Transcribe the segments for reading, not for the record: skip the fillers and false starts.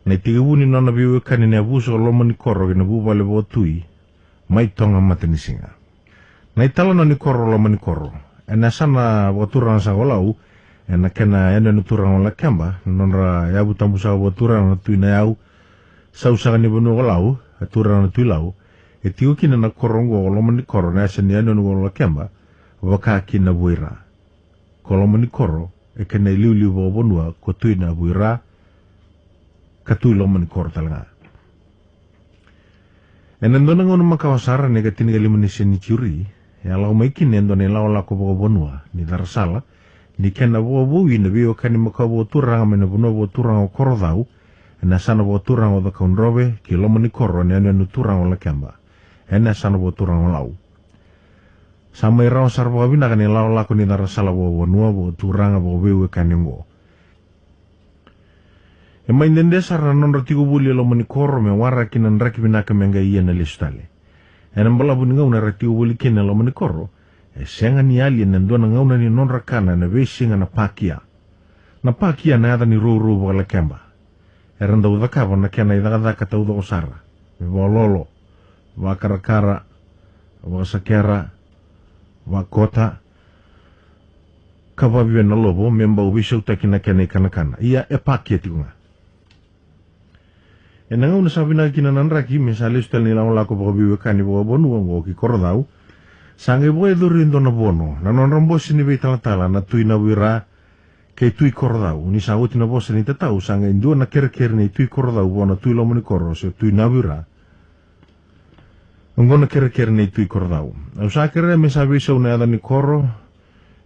Na tigabuni nona biwe kanine abuso lomani koro gina bubale botui, mai tonga matanisinga. Na itala no ni koro lomani koro, ena sana boturang sa walau, ena kena ena nuturang wala kemba, nonra yabu tambusa boturang na tui na yau, sausaga ni bonu walau, aturang na tui lau, e tigo kina na korongo lomani koro na esa ni ena wala kemba, waka kina buira. Kolomani koro, e kena iliu bo bonua, ko tui na buira, katui lomani koro talanga. Ena ndona ngono makawasara nega tiniga limani seni curi, ya lau maikin endo ne lau lako bo bonua, ni darasala, ni kena bo bui na bio kani makawo turanga mena bonua bo turanga koro dau, ena sana bo turanga da kaunrobe, ki lomani koro ne anu turanga la kemba, ena sana bo turanga lau. Sama irao sarbo abina kani lau lako ni darasala bo bonua bo turanga bo biwe kani ngo. E mai ndendesa ranon ratigo buli lomani koro me wara kinan raki binaka menga iya na listale. E nambala buni ngauna ratigo buli kina lomani koro, e senga ni alien nandua na ngauna ni non rakana na vesinga na pakia. Na pakia na ada ni ruru wala kemba. E randa udakaba na kena idakadaka ta uda osara. Me walolo, wakarakara, wakasakera, wakota, kawabiwe na lobo, memba ubisa utakina kena ikanakana. Ia e pakia tikunga. E nanga una sabina kina nanraki, misali ustel nila lako baka biwe kani baka bonu ang ki korodau, sange boe durindo na bono, na nonrombosi ni beitalatala na tui na wira kay tui korodau, ni sauti na bosa ni tatau, sange indua na kere ni tui korodau, bona tui lomani koro, so tui na wira, ungo na kere ni tui korodau. Au sakere mesabi sa una ada ni koro,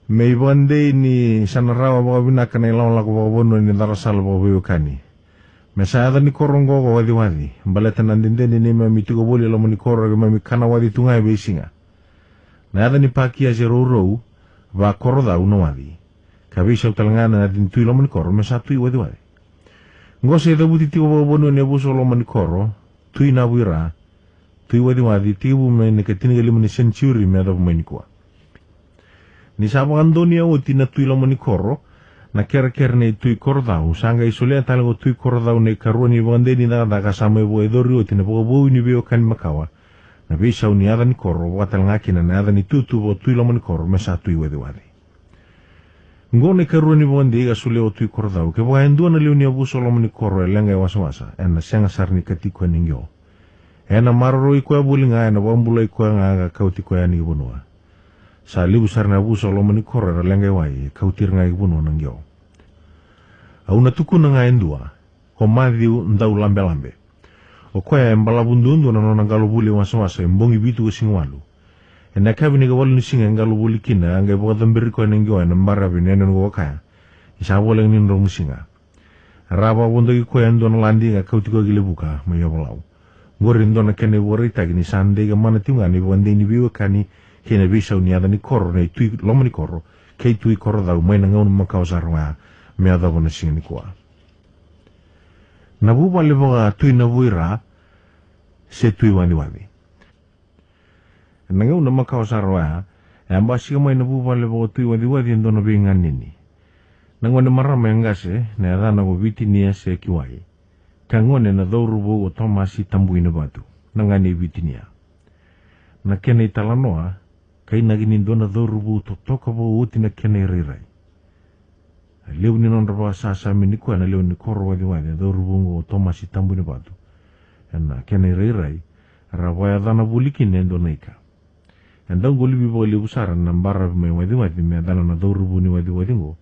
me ibande ni sanarawa baka binaka na ilang lako baka bono ni darasal baka biwe kani. Mesa ada ni korongo ko wadi baleta nandindeni ni mami tugo boli lo moni koro ga mami kana wadi tunga be singa na ada ni pakia zero va koro da uno wadi kabisa utalangana na din tui lo moni koro mesa tui wadi ngose da buti tigo bono ne buso lo moni koro tui na buira tui wadi tibu me ne ketini gali moni century me da moni kwa ni sabo andonia o tina tui lo moni koro na kera nei tui korodau, sanga isolea talago tui korodau nei karua ni wande ni da kasama ibo edori o tina bogo boi ni bio kani makawa, na bisa uni ada ni koro, watal ngaki na ada ni tutu bo tui lama ni koro, mesa tui wadi wadi. Ngo ne karua ni wande iga sule o tui korodau, ke boga endua na liu ni abuso lama ni koro e lenga wasa, ena senga sarni katiko ningyo. Ena maroro ikoa bulinga, ena wambula ikoa nga kautiko ya ni ibunua. Sa liu sarna abuso lama ni koro e lenga wai, kautir nga ibunua nangyo. Au na tuku na nga endua, ko madhiu ndau lambe. O koea embalabundundu na nona galubuli wasa embongi bitu ke singwalu. E na kabi ni gawalu ni singa galubuli kina, anga iboka dhambiri ko enengyo ena mbarabi ni enu wakaya. Isa boleng ni nrong singa. Raba wondogi koea endo na landi nga kautiko gilebuka, mayo walau. Ngori endo na kene warita gini sande ga mana tiunga ni wande ni biwa kani, kena bisa uniada ni koro, ni tui loma ni koro, kei tui koro dau, may na ngaunu makawasarwa, me ada bona singni kwa. Nabu bale boga tui na buira se tui wadi. Nanga una makawasarwa amba siga mai nabu bale boga tui wadi endo na bingan nini. Nangone marama ngase na ada na biti nia se kiwai. Kangone na douru bo o tomasi tambui na batu. Nangani biti nia. Na kene italanoa kai nagini dona douru bo to toka bo uti na kene rirai. Leo ni non raba sasa minikua na leo ni koro wadi do rubungo tomasi tambu ni batu. Ena kene reirai rawaya dana buliki nendo neika. Enda ngoli bibo li usara na mbara me wadi me dana na do rubuni wadi ngo.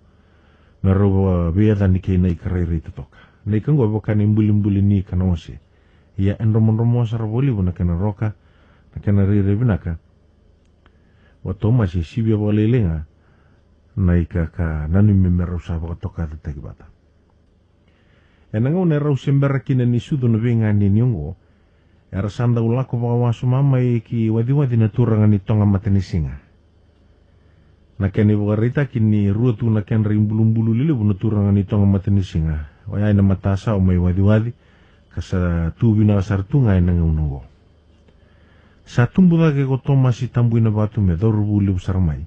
Na roba bia dani ke neika reirai totoka. Neika ngo boka ni mbuli ni kanose. Ia enromo sara boli bona kena roka na kena reirai binaka. Wa tomasi sibia bole lenga. Naika ka nanu memero sa toka te bata. E nanga una rau sembera kina ni sudu na venga ni nyongo, e rasanda ulako baka wasu mama ki wadi na turanga ni tonga matani singa. Na kene baka rita kini ruatu na ken rimbulu lili na turanga ni tonga matani singa. Waya ina matasa o may wadi kasa tubi na sartunga e nanga unongo. Sa tumbu dake ko tomasi tambu ina batu me dorubu liu sarmai.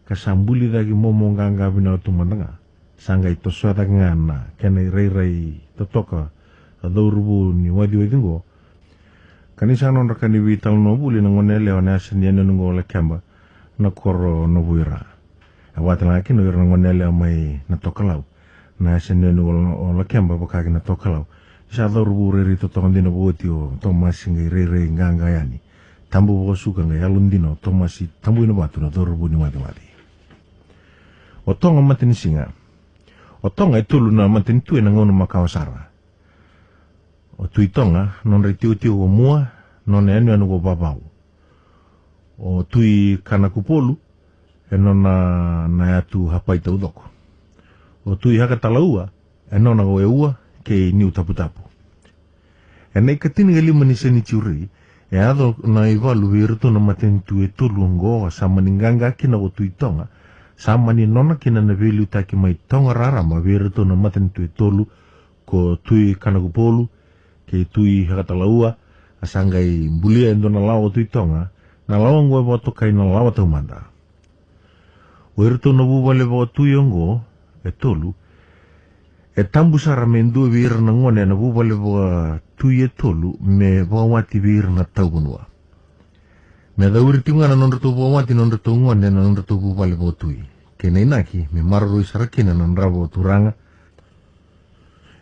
Kasambuli dagi momonganga bina tumandanga sanga ito swada ngana kene reirai totoka adaurubu ni wadi ngo kanisa non rakani vital no buli na ngone le ona sendien ngo le kamba na koro no buira awatala kino ira ngone le mai na tokalau na sendien ngo le kamba baka na tokalau sa adaurubu reri to tondino botio Thomas ngai rere nganga yani tambu bo suka ngai alundino Thomas tambu ino batu na adaurubu ni wadi o tonga matini singa o tonga itulu na matini tue na ngono makawasara o tui tonga non tiu o mua non anu go babau o tui kana kupolu e non na atu hapai tau doko o tui haka talaua e non go e ua ke niu tapu e nei katini gali mani seni tiuri e ado na iwalu virutu na matini tue tulu ngo sa maninganga kina o tui tonga sama ni nona kina na velu taki mai tonga rara ma virutu na matini tue tolu ko tui kana kupolu ke tui hakatalaua asangai bulia endo na lawa tui tonga na lawa ngwe boto kai na lawa tau manda werto na bubale bo tui ongo e tolu e tambu sara mendu vir na ngone na bubale bo tui e tolu me bo wati vir na tau bunua me da urti ngana non rto bo wati non rto ngone na non rto bubale bo tui ke nei naki me marro isarakina na rabo turanga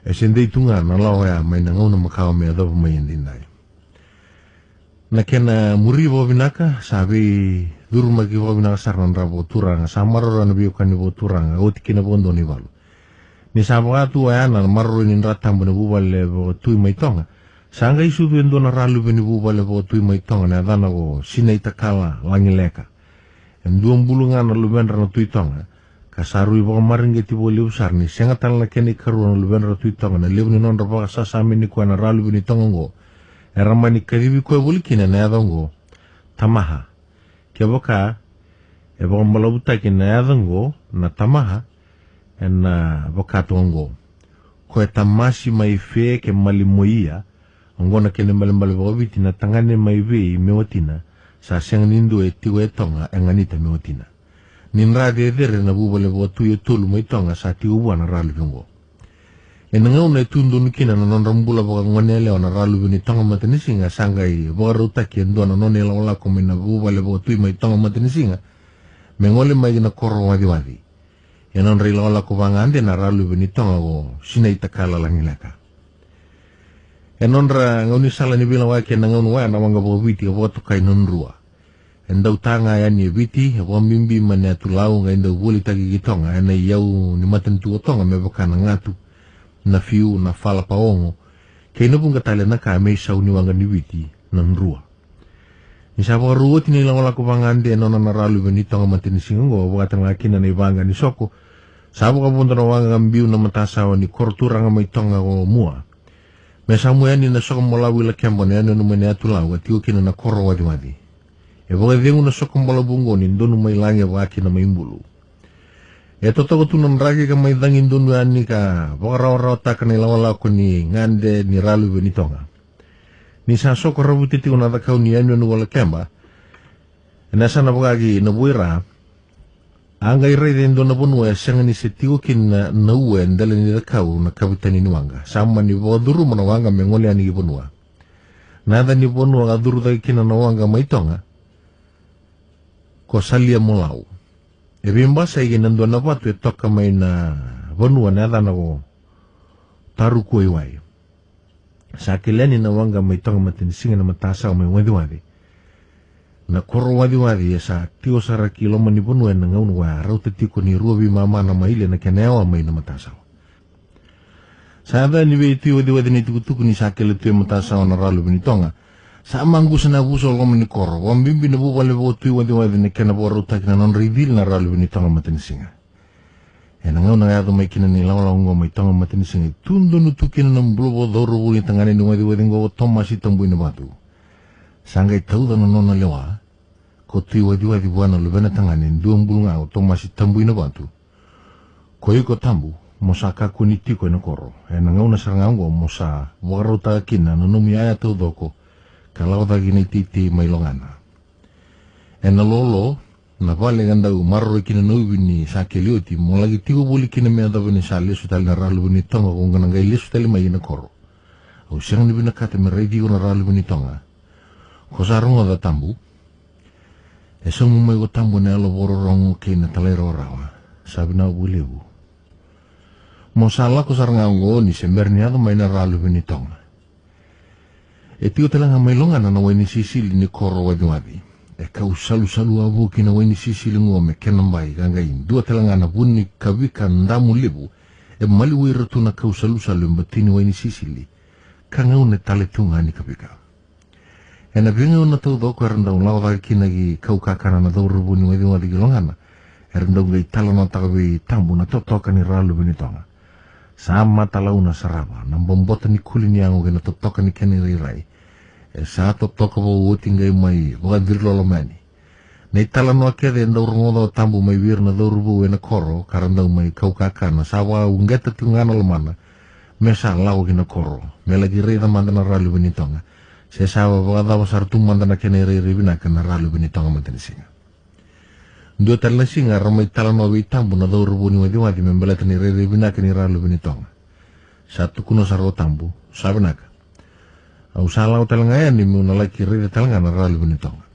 e sendei tunga na lawa ya mai na ngona makao me adabu mai endindai na kena muri bo binaka sabi duru magi bo binaka sarnan rabo turanga samarora na biyo kani bo turanga oti kina bondo ni walu ni sabwa tu ayana marro ni ratambu na bubale bo tui mai tonga sanga isu endo na ralu beni bubale bo tui mai tonga na dana go sina itakala langi leka enduang bulungan na lubendra na tui tonga kasarui baka maringe tibo liu sarni senga tala keni karuan lubendra tui tonga na liu ni non baka sasami ni kuana ralu beni tonga ngo eramani karibi koe bulikina na yadongo tamaha kia baka e baka malabutaki na yadongo na tamaha e na baka tongo koe tamasi mai fee ke malimoia ngona kene mali baka na tangane mai vei meotina sa senga nindu e tigo e tonga e nganita meotina ninra de dere na bubale bo tuye tolu mai tonga sa tigo buana ralu bingo e nangau na tundu nukina na non rambula baka ngone leo na ralu bini tonga matanisinga sangai baka rautaki endo na non ela wala kome na bubale bo tuye mai tonga matanisinga me ngole mai na koro wadi e non rila wala ko bangande na ralu bini tonga go sina itakala langilaka e non ra ngauni sala ni bila wake na ngaunu wa na wanga bo viti o boto kai non rua endau tanga ya ni viti o mimbi mane tulau nga endau boli tagi gitonga ena yau ni matentu o tonga me baka na ngatu na fiu na fala paongo kei nubunga tale na ka me sau ni wanga ni viti nan rua ni sabo rua tini lang wala ko bangande nona na ralu beni tonga matini singongo baka tanga kina na ibanga ni soko sabo ka punta na wanga mbiu na matasawa ni kortura nga may tonga ko mua me samu yani na soko malawi la kembo ni ano numene atulau atigo kina na koro wadi e baka vengu na soko malabungo ni ndonu may langi waki na may imbulu e totoko tunan ragi ka may dangin donu ani ka baka raw taka na ilawala ko ni ngande ni ralu beni tonga ni sa soko rabutiti ko natakau ni ano wala kemba nasa na baka na buira angay ray din doon na puno e siyang ni sitigo kin na uwe ndala ni nakau na kapitan ni wanga sama ni waduru mo na wanga me ngole ani gipunua nada ni punua ka duru tayo kina na wanga may tonga ko salia mo lau e bimba sa igin nando na patu e toka may na punua nada na ko taru ko iway sa kilani na wanga may tonga matinisinga na matasa o may wadi na koro wadi sa tio sara kiloma ni punu na ngaun wa rauta tiko ni ruobi mama na maile na kenewa mai na matasaw sa da ni be tio wadi ni tukutuku ni sakele tio matasaw na ralu bini tonga sa manggu sana buso lo ni koro wa bimbi na bubale bo tio wadi ni kena bo rauta kina non reveal na ralu bini tonga matinisinga e na ngaun na yato mai kina ni lawa ngo mai tonga matinisinga tundo nutukina na mblobo doro buli tangane ni wadi ngo Thomas itambu ina batu sangai tau da nona lewa ko tui wadi buana lubena tangane duang bulunga o Thomas tambu ina bantu ko iko tambu mosa ka kuniti ko na koro e na ngauna sarngango mosa warota kina no numi aya tau doko kalau da gini titi mailongana e na lolo na vale ganda marro kina no bini sakelioti mo lagi tigo buli kina me da bini sale su tal na ralu bini tonga ko ngana ngai lisu tal mai na koro O siang ni binakata me reidi ko na ralu binitonga. Ko sarunga da tambu. E so mo mai ko tambu na alo bororong ke na talero rawa. Sabi na ulebu. Mo sala ko saranga ngo ni semberni ato mai na ralu binitonga. E tio talanga mai longa na wani sisili ni koro wadi. E kau salu abu kina wani sisili ngome kenambai gangain. Dua talanga na buni kawika ndamu lebu. E mali wira na kau salu mbatini wani sisili. Kanga une tale tunga ni kawika. E na vinga una tau doko eranda lau daki kina ki kau kakana na dauru buni wadi gilongana. Eranda ungai tala na takawi tambu na totoka ni ralu binitonga. Sama talau na saraba. Na bombota ni kuli ni angu kina totoka ni kene rirai. E sa totoka bo utingai mai wadir lolomani. Nei tala no akede enda urungodo tambu mai wir na daurubu na koro karandau mai kau kakana sawa ungeta tiungana lomana mesa lau kina koro me lagi reida mandana ralu binitonga se sawa wadawa sartu mandana kene reiribina kana ralu binitonga mantani singa dua tala singa ramai tala no tambu na daurubu ni wadi membelata ni reiribina kani ralu binitonga satu kuno saro tambu sabenaka au salau talanga ni muna lagi reida talanga na ralu binitonga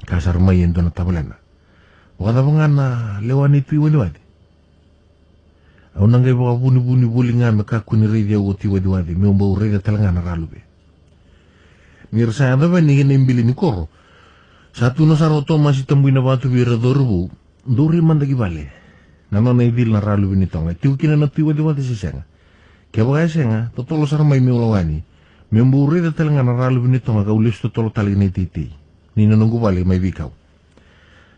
kasar mai endo na tabalena. Wada bangana lewani tui wadi. Au nangai bawa buni bulinga me kakuni redia woti wadi. Me umba ureda talanga na ralube. Nirsa ada ba ni mbili ni koro. Satu no saro to masih tambuina batu bira dorbu. Dori mandagi bale. Nano na idil na ralube ni tonga. Tiu kina na tui wadi sisenga. Kaya baka senga totolo sar mai me ulawani. Me umba ureda talanga na ralube ni tonga kaulis totolo tali ni titi. Ni nunggu balik mai bikau.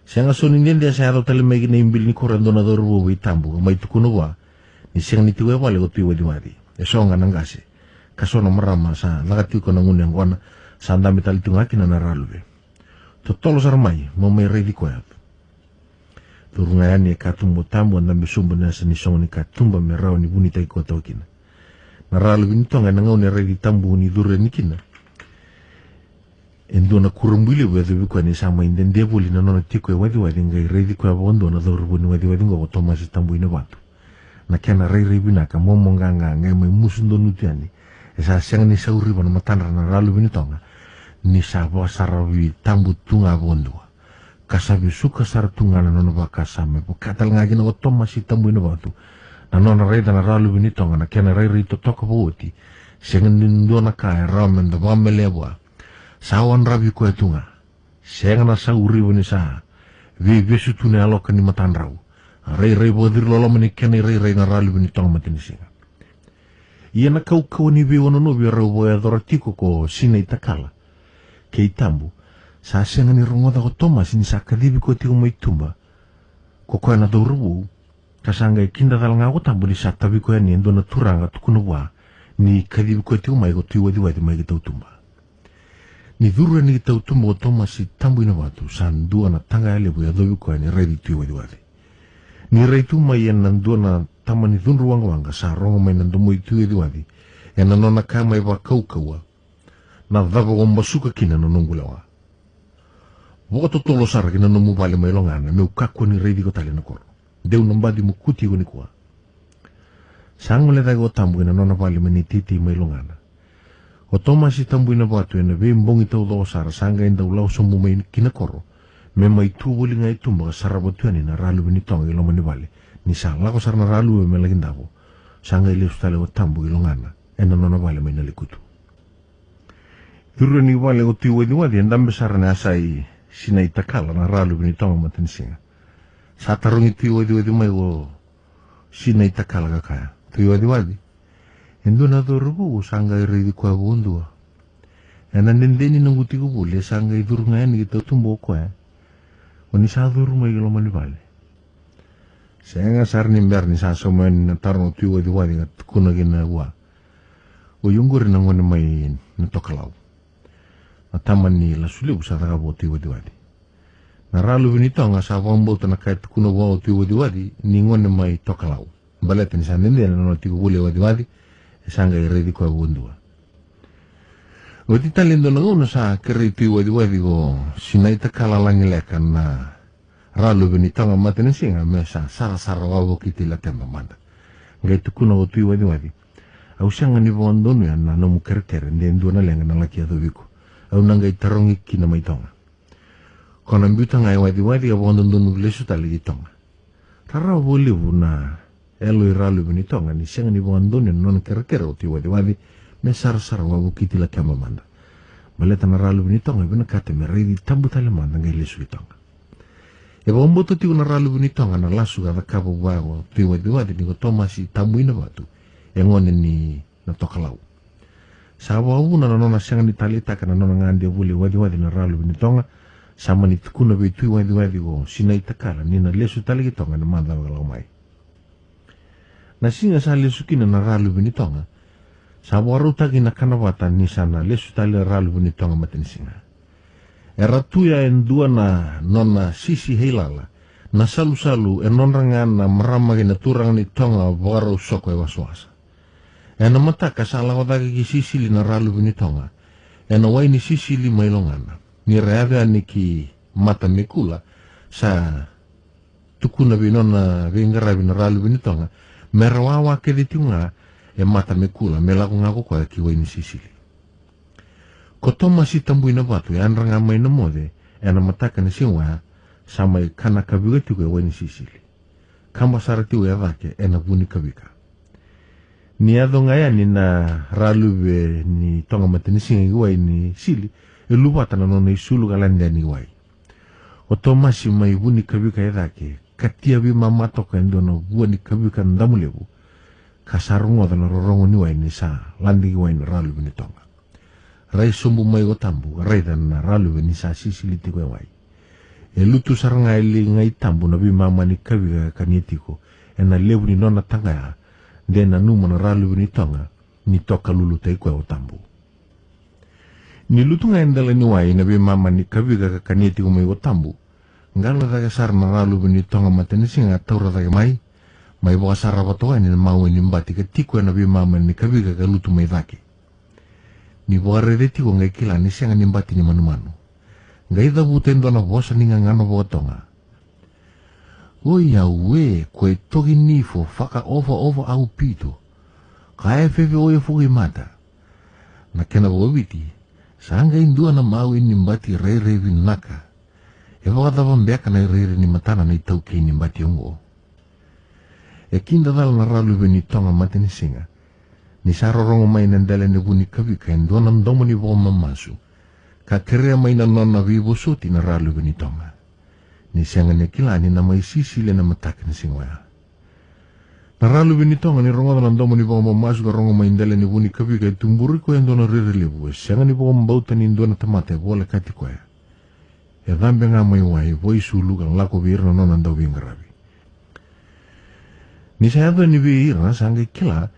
Siang aso ni dia saya tahu tali mai gini imbil ni koran dona dorbu tambu mai tukuno wa. Ni siang ni tiwe balik otu iwa dimari. Eso nggak nanggasi. Kasono merama sa lagati ko nangun yang kona sanda metal tungaki na naralube. Totolo sarmai mau mai ready ko yat. Turungan ni katumbo tambu anda besumbu na sa ni songo ni katumba merau ni bunita ko tokina. Naralube ni tonga nangau ni ready tambu ni dure ni kina. Endo na kurumbili wadi wikwa ni sama inden debuli na nona tiko wadi ngai reidi kwa bondo na dhaurubu ni wadi ngo otomasi tambu ina watu. Na kena rei binaka momo nganga ngai mai musundo nutiani. Esa siang ni sauri wana matana na ralu binitonga. Ni sabawa sarawi tambu tunga bondo. Kasabi suka sar tunga na nona bakasame. Bukatal ngagi na otomasi tambu ina watu. Na nona reida na ralu binitonga na kena rei totoka bauti. Siang nindo na kaya ramen da wamelebwa. Sawan rabi ko etunga. Senga na sa uri wani sa. Besu tune aloka ni matan rau. Rei bodir lolo mani kene rei na rali wani tonga matini singa. Ia na kau ni bewana no bi rau boya doratiko ko sina itakala. Kei tambu. Sa senga ni rongoda ko Thomas ni sa kadibi ko tiko mai tumba. Ko koe na daurubu. Kasanga kinda talanga ko tambu ni sa tabi ko ni endo na turanga tukuno wa. Ni kadibi ko tiko mai ko tiwa mai kitau tumba. Ni dhuru ni kita utumbo Thomas si tambu ina watu sandua na tanga ele buya dobi kwa ni ready tu wadi. Ni reitu mai yan nandua na tama ni dhunru wanga sa rongo mai nandumu itu wadi. Yan nanona kama iwa kaukawa. Na dhava wamba suka kina nanungu lawa. Waka totolo sara kina namu bali mai longana me ukakwa ni ready ko tali na koro. Deu nambadi mukuti ko ni kuwa. Sang mele go tambu ina nona bali mani titi mai longana. O Thomas si tambu ina watu ena mbongi tau lo sara sanga inda ulau somu mai kina koro. Me mai tu wuli ngai tumba sarabatu ani na ralu bini tonga ilo mani bale. Ni sang lako sara na ralu me lagi ndabo. Sanga ili ustale o tambu ilo ngana. Ena nona bale mai nalikutu. Duru ni wale o tiwa ni wadi endam besar na asai sina itakala na ralu bini tonga matani singa. Sa tarungi tiwa di wadi mai o sina itakala kakaya. Tiwa di wadi. Endo na dorubu sanga iri kwa bundua. Ena nendeni nanguti kubule sanga iduru ngani kita tumbo kwa. Wani sa duru mai gilo mani bale. Senga sar nimber ni sa somen na tarno tiwa di wadi ngat kuna gina wa. O yungur na ngone mai na tokalau. Na taman ni la suliu sa tagabo tiwa di wadi. Na ralu vinito nga sa wambo na kait kuna wa tiwa di wadi ni ngone mai tokalau. Balete ni sa nendeni na tiwa kubule wadi. Sanga iredi kwa bundua. O ti talendo na una sa keriti wadi go sinaita kala langi lekan na ralu benitanga matene singa me sa sara wabo kiti la temba manda. Ngai tukuna o tui wadi. au sianga ni vondonu ya na nomu kerekere ndi nduana lenga na laki atu viku au nanga itarongi kina maitonga kona mbiuta ngai wadi ya vondonu lesu tali di tonga rara volivu na elo iralu vini tonga ni sianga ni vondonu ya non kerekere o ti wadi me sara wabu kiti la kama manda maleta na ralu vini tonga vina kate me reidi tambu tali manda ngai lesu di tonga e bomboto tiu na ralu vini tonga na lasu kada kapo wago ti wadi ni ko tomasi tambu ina batu e ngone ni na tokalau sawa una na nona sianga ni talita kana nona ngande vuli wadi na ralu vini tonga sama ni tukuna betu wadi go sina itakala ni na lesu tali tonga na manda walau mai na singa sa lesu kina na ralu vini tonga sawa ruta kina kanawata ni sana lesu tali ralu vini tonga mateni singa e ratuya endua na nona sisi heilala na salu e nona ngana marama kina turang ni tonga waro soko e waswasa e na mataka sa alawadaki ki sisili na ralu vini tonga e na waini sisili mailongana ni reave ni ki mata mikula sa tukuna binona vingara vina ralu vini tonga merawawa ke ditunga e mata mikula melaku ngako kwa ki waini sisili kotoma si tambuina batu ya anranga mai na mode e na mataka ni siwa sama i kana kabiga tuke waini sisili kamba sarati ya vake e na vuni kabika ni adonga ya ni na raluve ni tonga mateni singa waini sili e lubata na nona isulu galanda ni wai kotoma si mai vuni kabika ya vake katia vi mama toka endo na vuni kabika ndamulevu kasarungo da na rorongo ni waini sa landi waini raluve ni tonga rai sombu mai o tambu rai dan na ralu ni sa sisili tiko wai e lutu saranga ili ngai tambu na bi mama ni kabiga kanietiko e na levu ni nona tanga ya de na numa na ralu ni tonga ni toka lulu tiko o tambu ni lutu ngai ndala ni wai na bi mama ni kabiga kanietiko mai o tambu ngala da sar na ralu ni tonga mateni singa taura da mai boka sara watoa ni mau ni mbati ke tiko na bi mama ni kabiga ka lutu mai dake ni boare ti ko ngai kila ni sianga ni mbati ni manu ngai da buten dona bosa ni ngano botonga o ya we ko togi ni fo faka over au pito ka efefe o fu mata na kena bobiti sanga indua na mau ni mbati rere vinaka e boka da bambeka na rere ni matana ni tauke ni mbati ongo e kinda dal na ralu ni tonga mateni singa ni sarorongo mai nandala ni vuni kabika endo na ndomo ni voma masu ka kerea mai na nona vivo suti na ralu ni tonga ni sianga ni kilani na mai sisile na mataka ni singwaya na ralu ni tonga ni rongo na ndomo ni voma masu ka rongo mai nandala ni vuni kabika tumburi ko endo na rere levu sianga ni voma bauta ni endo na tamate vola kati kwaya e dhambe nga mai wai voi sulu ka lako vir na nona ndau vingarabi ni sayado ni vir na sanga kila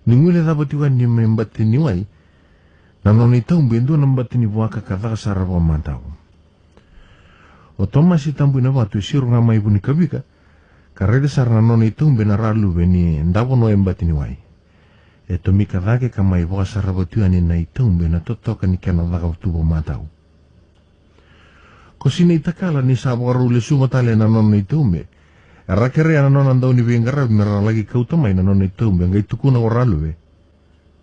ni ngule dapat juga ni membati ni wai na noni tau bendo na mbati ni buaka kata kasara wa mantau otoma si tambu na batu siru nga mai buni kabika karede sarna noni tau bena ralu beni ndabo no embati ni wai e tomi kadake kamai buaka sara batu ani na itau bena totoka ni kana daka batu wa mantau ko sine itakala ni sabaru le sumatale na noni tau be rakere ana nona ndau ni vingara mera lagi kautamai na nona itumbe ngai tukuna oralu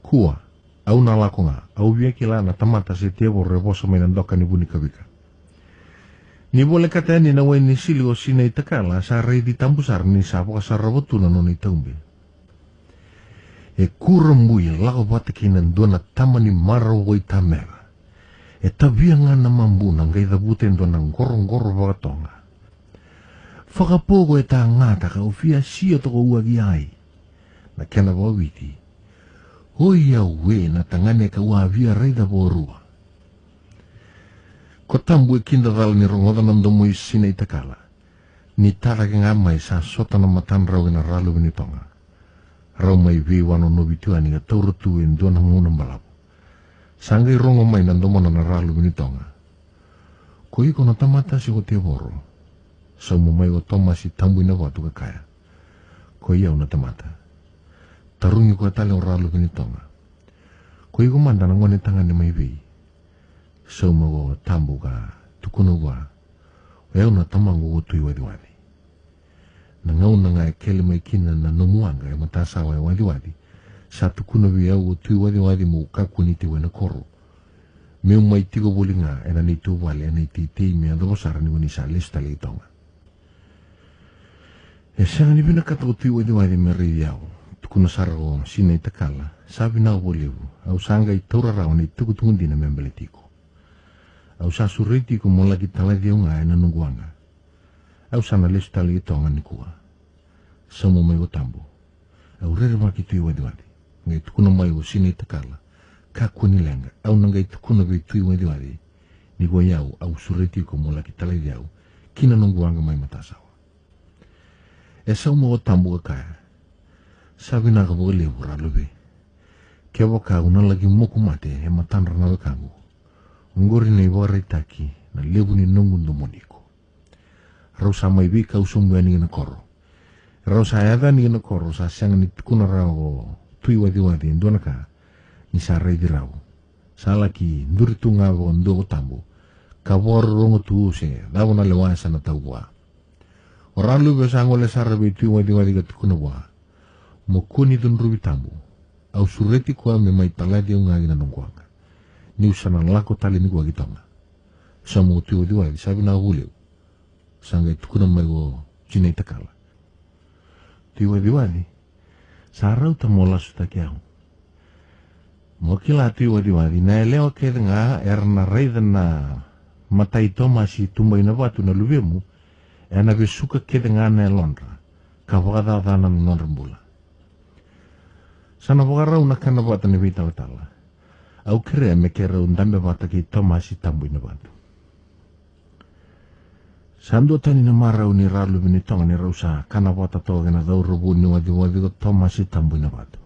kua au na lakonga au via kila na tamata se tevo reboso mai ndoka ni buni kabika ni bole kata ni na weni sili o sina itakala sa rei di tambusar ni sapo sa robotu na nona itumbe e kurambui lako bata kina ndona tamani maro woi tamera e tabia ngana mambuna ngai dabute ndona ngoro bagatonga whakapogo e tā ngāta ka uwhia sia toko uagi ai. Na kena wawiti. Hoi au we na tangane ka uawia reida borua. Ko tambu e kinda dal ni rongoda na mdomo i sina i takala. Ni tara ke ngamai sa sota na matan rau ina ralu ni tonga. Rau mai vi wano nobi tua ni ka tauru tu e ndona nguna mbalapu. Sanga i rongo mai na ndomo na ralu ni tonga. Ko iko na tamata si ko te boro. Sau mai o toma si tambu ina watu ka kaya. Ko ia una tamata. Tarungi ko tale o ralu ni tonga. Ko iko manda na ngone tangane mai vi. Sau o tambu ka tukunu wa. O ia una tamangu o tui wadi. Na ngau na ngai kele mai kina na numuanga e matasawa e wadi. Satu kuna via o tui wadi mo kakuni te wena koro. Meu mai tiko bolinga ena ni tu wale ena iti tei mea dobo sara ni wani sa lesta le tonga. E sanga ni bina kata o tui wadi me rei au. Tukuna sara o sina i takala. Sabi na o bolevu. Au sanga i taura rao ni tuku tungundina membele tiko. Au sa suriti ko mo lagi talai unga ena nunguanga. Au sana lesta le tonga ni kua. Samo mai o tambo. Au rere maki tui wadi. Ngai tukuna mai o sina i takala. Kakuni lenga, au nangai tukuna vei tui wadi. Ni go yau, au sureti ko mo laki talai yau. Kina nunguanga mai matasawa. E sau mo o tambu ka kaya. Sabi na ka boga lewu ralube. Kia waka una lagi moku mate he matanra na wekangu. Ngori na iwara itaki na lewu ni nungundu moniko. Rau sa mai vika usumu ya na koro. Rau sa ayada na koro sa sianga ni tukuna rao tui wadi nduana ka. Ni sa rei di rau. Sa laki nduri tunga wa ndogo tambu. Ka waro rongo tuu se dawa na lewa sa na tauwa. O ralu be sa ngole sa rabe tui wadi ka tukuna wa. Mo kuni dun rubi tambu. Au sureti kwa me mai taladi unga ina nongwanga. Ni usana lako tali ni kwa gitonga. Sa mo tui wadi sabi na huleu. Sanga tukuna mai go jina itakala. Tui wadi. Sa rau tamola suta kiau. Mo kila tui wadi na leo ke nga erna reida na matai toma si tumbai na watu na luvemu e na besuka ke nga na londra ka wada dana nonrambula. Sana wara una kana wata ni vita watala. Au kere me kere undambe wata ki toma si tambui na watu. Sando tani na mara uni ralu bini tonga ni rausa kana wata toga na daurubu ni wadi ko toma si tambui na watu.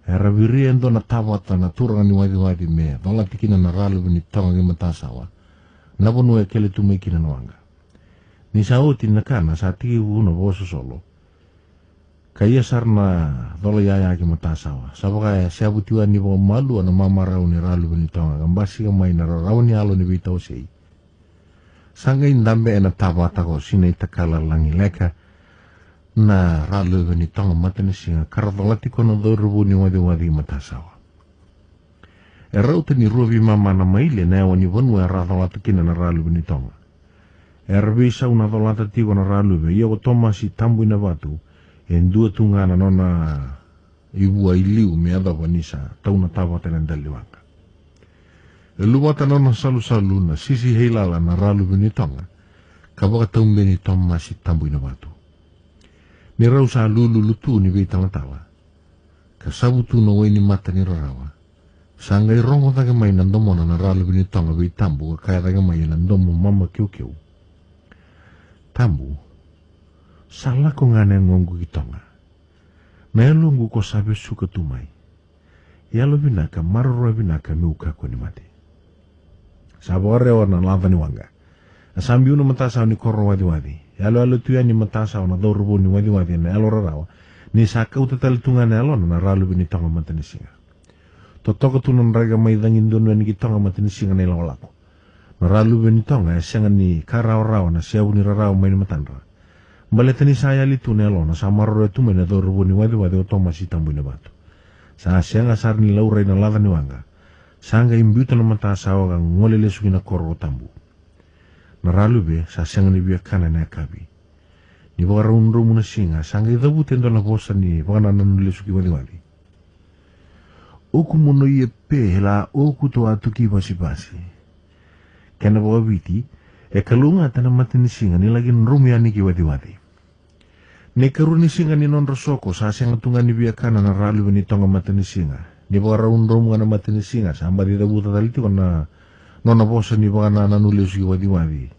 Era viriendo na tawata na turanga ni wadi mea. Wala tikina na ralu bini tonga ki matasawa. Nabonu e kele tu meikina na wanga. Ni sauti na kana sa tiki uno voso solo. Kaya sarna dolo yaya ki matasawa. Sabaka e seabutiwa ni bo malu ana mamarau ni ralu bini tonga. Gambasi ka mai na rarau ni alo ni vitao sei. Sanga indambe e na tawata ko sina itakala langi leka. Na ralu bini tonga matane singa karatolati kono dorubu ni wadi matasawa. E rauta ni ruavi mama na maile na ewa ni vanu e ratolata kina na ralu bini tonga. E rabisa una dolata tiko na ralu be ia ko toma si tambu ina watu e ndua tunga na nona iwa iliu me adha wanisa tauna tawata na ndaliwanga. E luwata nona salu na sisi heilala na ralu bini tonga ka waka taumbe ni toma si tambu ina watu. Ni rausa lulu lutu ni veitangatala. Ka sabutu na weni mata ni rarawa. Sanga i rongo taga mai na ndomo na ralu bini tonga veitambu ka kaya taga mai na ndomo mama kiu. Tambu. Sala ko ngane ngongu ki tonga. Na elungu ko sabe suka tumai. Yalo binaka maroro binaka miuka ko ni mati. Sabore wana lava ni wanga. Asambi una matasa ni koro wadi. Yalo tuya ni matasa na dorubu ni wadi na alo rarawa. Ni saka utatal tunga na alo na ralu bini tonga matani singa. Totoko tunan raga mai dangin dunu ni tonga matani singa na ilo lako. Na ralu bini tonga e senga ni karao na siabu ni rarawa mai ni matandra. Maletani saya litu na alo na samaroro tume na dorubu ni wadi o toma si tambu ni batu. Sa senga sar ni laurai na lava ni wanga. Sanga imbuta na matasa o gang ngolele suki na koro tambu. Na ralu be sa senga ni biya kana na kabi. Ni baka raunrumu na singa sanga idhabu tendo na bosa ni baka nananule suki wadi. Oku mono ie pe hela oku to atuki basi. Kena baka viti e kalunga tana matini singa ni lagi nrumi ani ki wadi. Ne karuni singa ni non rosoko sa senga tunga ni biya kana na ralu be ni tonga matini singa. Ni baka raunrumu na matini singa samba di idhabu tataliti kona nona bosa ni baka nananule suki wadi.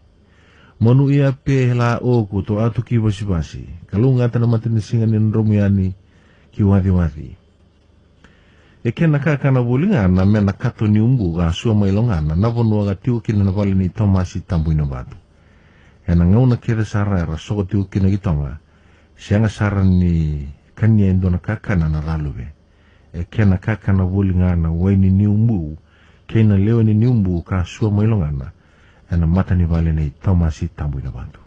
Monu ia pe hela oku to atuki basi. Kalunga tana matini singa ni nrumi ani ki wadi. E kena kakana bulinga na mena kato ni umbu ga sua mailonga na navonu aga tiu kina na vali ni tomasi tambu ina batu. E na ngauna kere sara era soko tiu kina gitonga, sianga sara ni kanya endo na kakana na ralube. E kena kakana bulinga na waini ni umbu, kena lewe ni umbu ka sua mailonga na, e na mata ni vali ni tomasi tambu ina batu.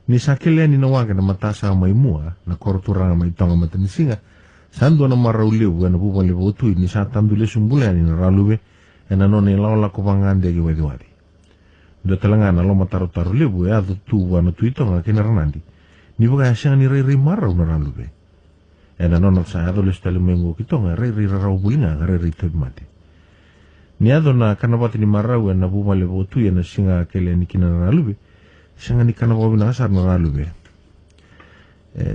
Ni sakile ni na waga na matasa maimua na koroturanga maitonga matanisinga, Sandu na marau liu na bupa le botu ni sa tandu le sumbule ni ralube ena noni laola ko pangande ki wadi. Do talangana lo mataru liu ya tu wana tuitonga kina ranandi. Ni buka siang ni rei marau na ralube. Ena nona sa ado le stale mengo kitonga rei rarau bulinga rei tebi mati. Ni ado na kanapati ni marau na bupa le botu na singa kele ni kina ralube. Singa ni kanapati na asar na ralube.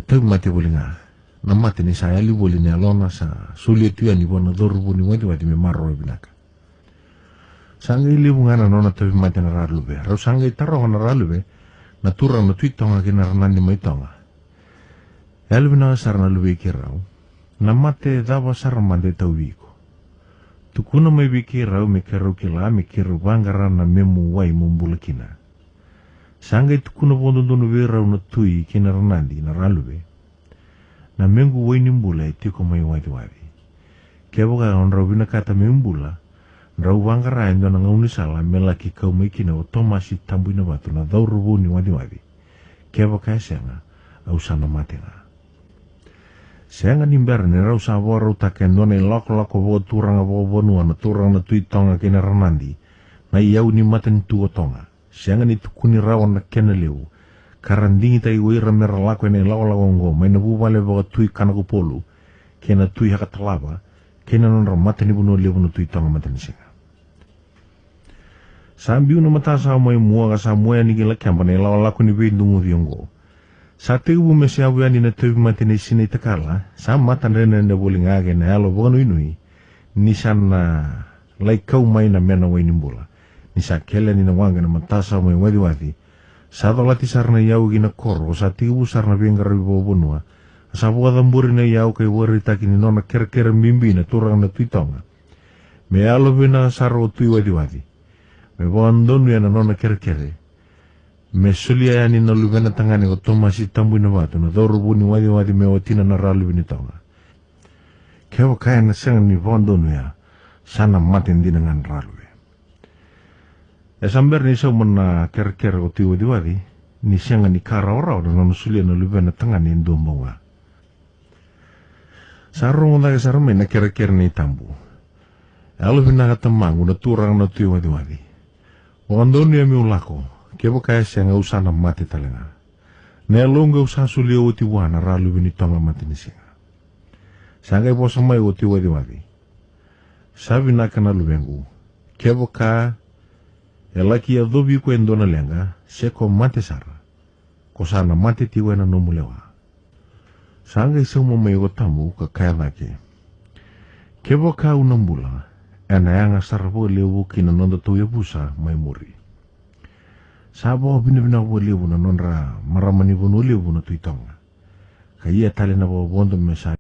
Tebi mati bulinga. Na mate ni saya li boli ni alona sa sulia tuya ni bona dorubu ni wadi me marro binaka. Sanga ili bungana nona tabi mate na ralube. Rau sanga itaro na ralube na tura na tuitonga kina ranandi maitonga. Elu binaka sar na lube kirau. Na mate dawa sar mande tau wiko. Tukuna mai bikirau me keru kila me keru bangara na memu wai mumbula kina. Sanga itukuna bondondonu wirau na tui kina ranandi na ralube. Na mengu waini mbula itiko mai wadi. Keboka on rau bina kata membula, rau wangara endo na ngauni sala melaki kau maikina o tomasi tambuina batu na dau rubu ni wadi. Keboka esenga, au sana matenga. Senga nimber ni rau sawa rau taken dona lako bo turanga bo bonua na turang na tuitonga kina ranandi, na iau ni maten tuo tonga. Senga ni tukuni rawan na kena leu, karandingi tai uira mera lako ene lawa mai na bubale boga tui kanaku polu kena tui hakatalaba kena nonra matani buno lewu no tui tonga matani singa. Sambiu na matasa mai mua ka sa mua ni gila kiamba ne lawa lako ni bindungu viongo. Sa tegu mesi awu yani na tewi matani sini takala sa matan rena na boli ngage na alo boga nui ni sana lai kau mai na mena waini mbula ni sa kele ni na wanga na matasa mai wadi Sado lati sarna yau gina koro, sa tibu sarna bengar ribo bonua. Sa buka tamburi na yau kay wari taki ni nona kere mimbi na turang na tuitonga. Me alo bina saro tui wadi. Me boandonu ya na nona kere. Me sulia ya ni na lubena tangani ko tomasi tambu na batu na doro buni wadi me watina na ralu bini tonga. Kewa kaya na sengan ni boandonu ya, sana matin dinangan ralu. Samber ni sa mana kere o tiwa diwadi ni sianga ni kara-ora na nanusulia na lubena tangani ndombonga. Sarong na sarame na kere ni tambu. Alo binakatamang na turang na tiwa diwadi. Wandoni ya miulako, kebo kaya sianga usana mati talenga. Nelonga usa sulia o tiwa na ralu binitonga mati ni singa. Sanga ipo samay o tiwa diwadi. Sabi na kana lubengu, kebo kaya Elaki ya dobi ko endona lenga, seko mate sara. Kosana mate tiwa na nomulewa. Sanga isang may tamu ka kaya laki. Kebo ka unambula, anayanga sarabo lewu kinanondo tuya busa may muri. Sabo binibina ko lewu na nonra maramani buno lewu na tuitonga. Kaya tali na bobondo mesa